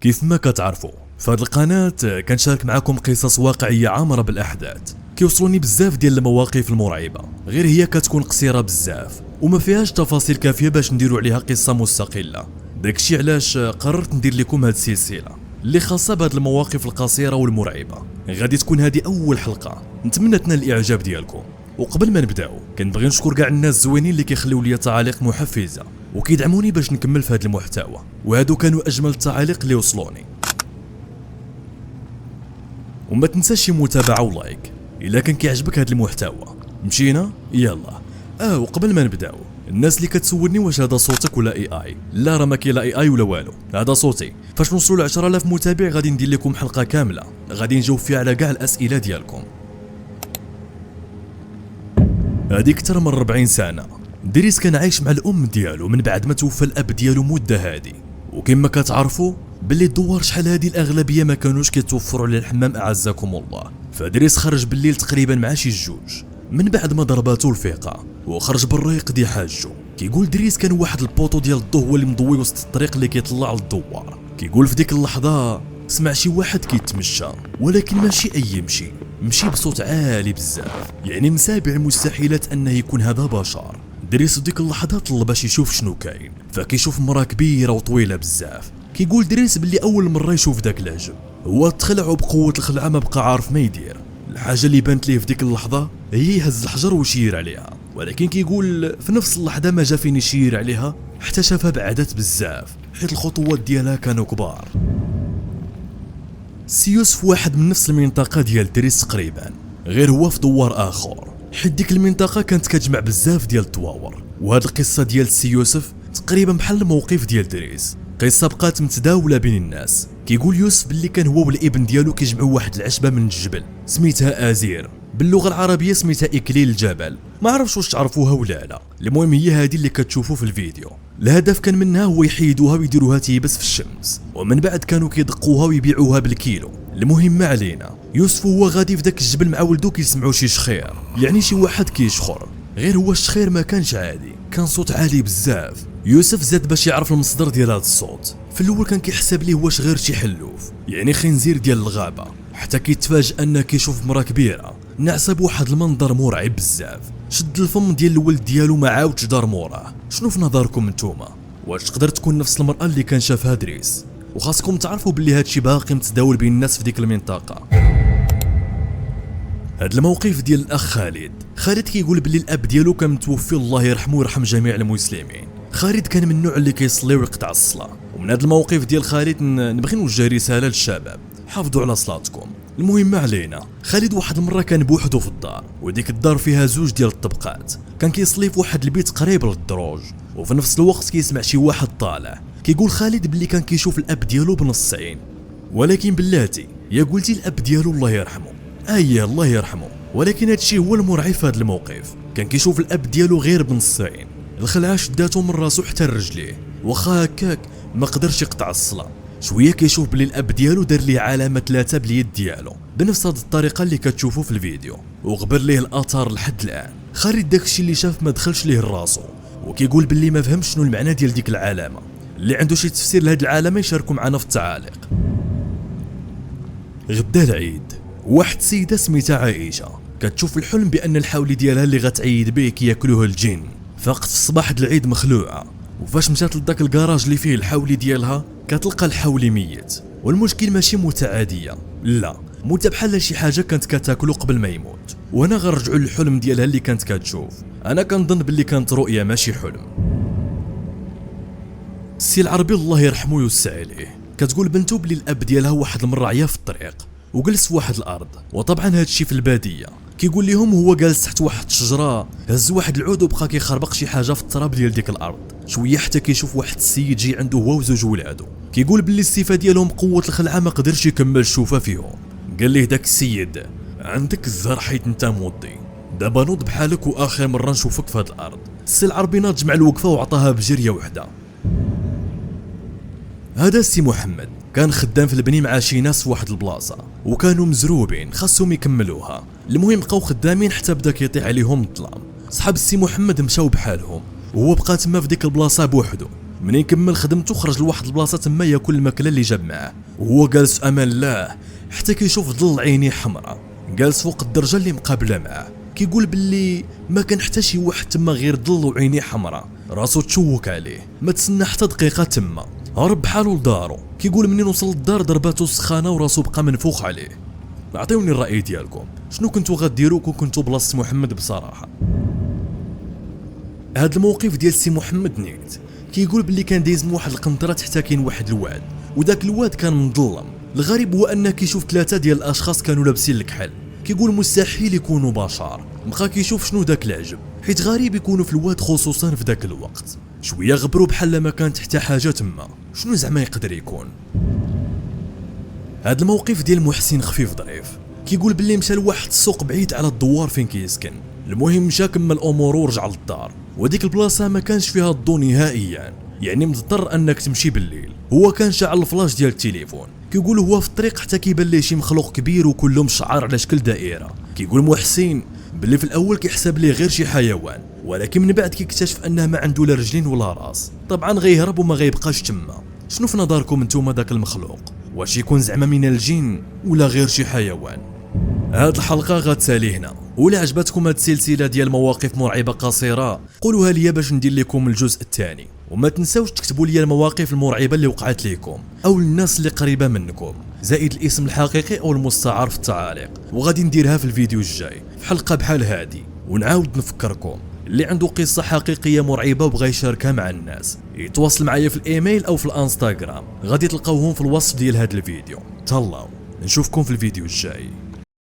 كيف ما كتعرفوا فهاد القناة كنشارك معكم قصص واقعية عامرة بالأحداث. كيوصلوني بزاف ديال المواقف المرعبة، غير هي كتكون قصيرة بزاف وما فيهاش تفاصيل كافية باش نديروا عليها قصة مستقلة. داكشي علاش قررت ندير لكم هاد السلسلة اللي خاصة بهاد المواقف القصيرة والمرعبة. غادي تكون هذه أول حلقة، نتمنى تنال الإعجاب ديالكم. وقبل ما نبداو كنبغي نشكر كاع الناس الزوينين اللي كيخليو لي تعاليق محفزة وكيدعموني باش نكمل في هذا المحتوى، وهادو كانوا أجمل التعاليق اللي وصلوني. وما تنساش متابعة ولايك إلا كان كيعجبك هذا المحتوى. مشينا يلا. وقبل ما نبداو، الناس اللي كتسولني واش هذا صوتك ولا اي، لا راه ما كاين لا اي ولا والو، هذا صوتي. فاش نوصلوا ل 10000 متابع غادي ندير لكم حلقة كاملة غادي نجاوب فيها على كاع الأسئلة ديالكم. هذه أكثر من 40 سنة دريس كان عايش مع الأم ديالو من بعد ما توفى الأب ديالو مدة هادي. وكما كتعرفوا باللي الدوار شحال هادي الأغلبية ما كانوش كيتوفروا على الحمام أعزكم الله. فدريس خرج بالليل تقريبا مع شي جوج من بعد ما ضرباتو الفيقة وخرج برا يقضي حاجو. كيقول دريس كان واحد البوطو ديال الضو هو اللي مضوي وسط الطريق اللي كيطلع للدوار. كيقول في ديك اللحظة سمع شي واحد كيتمشى، ولكن ماشي أي مشي بصوت عالي بزاف، يعني مسابع المستحيلات أنه يكون هذا بشر. دريس في ديك اللحظة طلب باش يشوف شنو كاين، فكيشوف مرة كبيرة وطويلة بزاف. كيقول دريس باللي أول مرة يشوف داك العجب، هو تخلع وبقوة الخلعة ما بقى عارف ما يدير. الحاجة اللي بانت ليه في ديك اللحظة هي يهز الحجر ويشير عليها، ولكن كيقول في نفس اللحظة ما جا فين يشير عليها حتى شافها بعدت بزاف حيت الخطوات ديالها كانوا كبار. سي يوسف واحد من نفس المنطقة ديال دريس تقريبا، غير هو في دوار آخر، حيت ديك المنطقة كانت كتجمع بزاف ديال الدواور. وهاد القصة ديال سي يوسف تقريبا بحال الموقف ديال دريس، قصة بقات متداولة بين الناس. كيقول يوسف باللي كان هو والابن ديالو كيجمعوا واحد العشبة من الجبل سميتها أزير، باللغة العربية سميتها إكليل الجبل، ما عرفش واش تعرفوها ولا لا. المهم هي هذه اللي كتشوفوا في الفيديو. الهدف كان منها هو يحيدوها ويديروها تيبس في الشمس، ومن بعد كانوا كيدقوها ويبيعوها بالكيلو. المهم ما علينا، يوسف هو غادي في داك الجبل مع ولدو كيسمعوا شي شخير، يعني شي واحد كيشخر. غير هو الشخير ما كانش عادي، كان صوت عالي بزاف. يوسف زاد باش يعرف المصدر ديال هذا الصوت. في الاول كان كيحسب ليه واش غير شي حلوف، يعني خنزير ديال الغابه، حتى كيتفاجئ انه كيشوف مرا كبيره ناعسه بواحد المنظر مرعب بزاف. شد الفم ديال الولد ديالو ما عاودش دار موراه. شنو في نظركم نتوما؟ واش تقدر تكون نفس المراه اللي كان شافها دريس؟ وخاصكم تعرفوا باللي هادشي باقي متداول بين الناس في ديك المنطقه. هاد الموقف ديال الاخ خالد كيقول باللي الاب ديالو كان متوفي الله يرحمه ويرحم جميع المسلمين. خالد كان من النوع اللي كيصلي ويقطع الصلاه، ومن هذا الموقف ديال خالد نبغي نوجه رساله للشباب، حافظوا على صلاتكم. المهم ما علينا، خالد واحد المره كان بوحدو في الدار، وديك الدار فيها زوج ديال الطبقات. كان كيصلي في واحد البيت قريب للدروج، وفي نفس الوقت كيسمع شي واحد طالع. كيقول خالد باللي كان كيشوف الاب ديالو بنص عين، ولكن بلاتي يا قلتي الاب ديالو الله يرحمه، الله يرحمه، ولكن هادشي هو المرعب في هذا الموقف. كان كيشوف الاب ديالو غير بنص عين، الخلعه شداتو من راسو حتى لرجليه، واخا هكاك ما قدرش يقطع الصلاه. شويه كيشوف بلي الاب ديالو دار ليه علامه 3 باليد ديالو بنفس هذه الطريقه اللي كتشوفوا في الفيديو، وغبر ليه الاثار لحد الان. خالد داكشي اللي شاف ما دخلش ليه لراسو، وكيقول باللي ما فهمش شنو المعنى ديال ديك العلامه. اللي عنده شي تفسير لهاد العلامه يشاركوا معنا في التعاليق. غدا العيد، واحد السيده سميتها عائشه كتشوف الحلم بان الحولي ديالها اللي غتعيد به كياكلوه الجن. فاقت في صباح العيد مخلوعه، وفاش مشات لذاك الكراج اللي فيه الحولي ديالها كتلقى الحولي ميت. والمشكل ماشي موتة عاديه، لا، موتة بحال شي حاجه كانت كتاكلو قبل ما يموت. وانا غنرجعوا للحلم ديالها اللي كانت كتشوف. انا كنظن باللي كانت رؤيه ماشي حلم. السي العربي الله يرحمه ويوسع عليه كتقول بنته بلي الاب ديالها واحد المره عيا في الطريق وجلس في واحد الارض، وطبعا هادشي في الباديه. كيقول لهم هو جالس تحت واحد الشجره، هز واحد العود وبقى كيخربق شي حاجه في التراب ديال ديك الارض. شويه حتى كيشوف واحد السيد جاي عنده هو وزوج ولادو. كيقول باللي الصفه ديالهم قوه الخلعه ما قدرش يكمل الشوفه فيهم. قال ليه داك السيد عندك الزهر حيت انت موضي، دابا نوض بحالك واخر مره نشوفك في هاد الارض. السي العربي ناض جمع الوقفه وعطاها بجريه وحده. هذا السي محمد كان خدام في البني مع شي ناس في واحد البلاصه، وكانوا مزروبين خاصهم يكملوها. المهم بقاو خدامين حتى بدا كيطيح عليهم الظلام. صحاب السي محمد مشاو بحالهم، وهو بقى تما في ديك البلاصه بوحدو. منين كمل خدمته خرج لواحد البلاصه تما ياكل الماكله اللي جاب معاه، وهو جالس امان الله حتى كيشوف ظل عينيه حمراء جالس فوق الدرجه اللي مقابله معاه. كيقول باللي ما كان حتى شي واحد تما غير ظل وعينيه حمراء، راسو تشوك عليه، ما تسنى حتى دقيقه تما، هرب بحالو لدارو. كيقول منين وصل للدار ضرباتو السخانه وراسو بقى منفوخ عليه. عطيوني الراي ديالكم، شنو كنتو غديروا كون كنتو بلاصه محمد بصراحه؟ هاد الموقف ديال سي محمد نيت كيقول باللي كان دايز من واحد القنطره حتى كاين واحد الواد، وداك الواد كان مظلم. الغريب هو انه كيشوف 3 ديال الاشخاص كانوا لابسين الكحل. كيقول مستحيل يكونوا بشر. بقى كيشوف شنو داك العجب، حيت غريب يكونوا في الواد خصوصا في داك الوقت. شويه غبروا بحال ما كانت حتى حاجه تما، شنو زعما يقدر يكون؟ هاد الموقف ديال محسن خفيف ظريف. كيقول باللي مشى لواحد السوق بعيد على الدوار فين كيسكن. المهم مشى كمل اموره ورجع للدار، وديك البلاصه ما كانش فيها الضو نهائيا، يعني مضطر انك تمشي بالليل. هو كان شاعل الفلاش ديال التليفون. كيقول هو في الطريق حتى كيبان ليه شي مخلوق كبير وكله مشعر على شكل دائره. كيقول محسن باللي في الاول كيحسب ليه غير شي حيوان، ولكن من بعد كيكتشف انه ما عنده لا رجلين ولا راس. طبعا غيهرب وما غيبقاش تما. شنو في نظركم نتوما داك المخلوق؟ واش يكون زعما من الجن ولا غير شي حيوان؟ هاد الحلقه غتسالي هنا، ولا عجبتكم هاد السلسله ديال مواقف مرعبه قصيره قولوها لي باش ندير لكم الجزء الثاني. وما تنساوش تكتبوا لي المواقف المرعبه اللي وقعت لكم او الناس اللي قريبه منكم، زائد الاسم الحقيقي او المستعار في التعاليق، وغادي نديرها في الفيديو الجاي في حلقه بحال هادي. ونعاود نفكركم اللي عنده قصه حقيقيه مرعبه وبغى يشاركها مع الناس يتواصل معايا في الايميل او في الانستغرام، غادي تلقاوهم في الوصف ديال هاد الفيديو. تهلاو، نشوفكم في الفيديو الجاي.